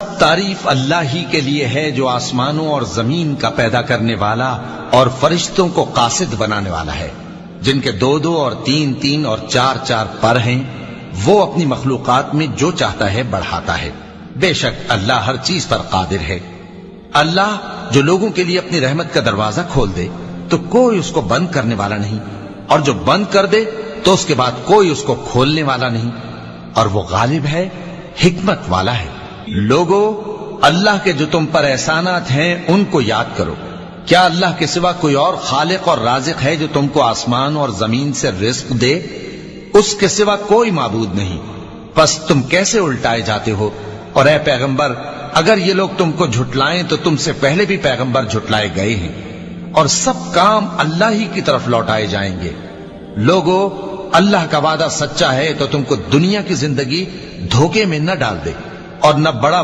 तारीफ अल्लाह ही के लिए है जो आसमानों और जमीन का पैदा करने वाला और फरिश्तों को कासिद बनाने वाला है, जिनके 2-2 और 3-3 और 4-4 पर हैं। वो अपनी मखलूकात में जो चाहता है बढ़ाता है। बेशक अल्लाह हर चीज पर कादिर है। अल्लाह जो लोगों के लिए अपनी रहमत का दरवाजा खोल दे तो कोई उसको बंद करने वाला नहीं, और जो बंद कर दे तो उसके बाद कोई उसको खोलने वाला नहीं। और वो गालिब है, हिकमत वाला है। लोगो, अल्लाह के जो तुम पर एहसानात हैं उनको याद करो। क्या अल्लाह के सिवा कोई और खालिक और राज़िक है जो तुमको आसमान और जमीन से रिस्क दे? उसके सिवा कोई माबूद नहीं। बस तुम कैसे उल्टाए जाते हो? और ए पैगंबर, अगर ये लोग तुमको झुटलाएं तो तुमसे पहले भी पैगंबर झुटलाए गए हैं, और सब काम अल्लाह ही की तरफ लौटाए जाएंगे। लोगो, अल्लाह का वादा सच्चा है तो तुमको दुनिया की जिंदगी धोखे में न डाल दे और न बड़ा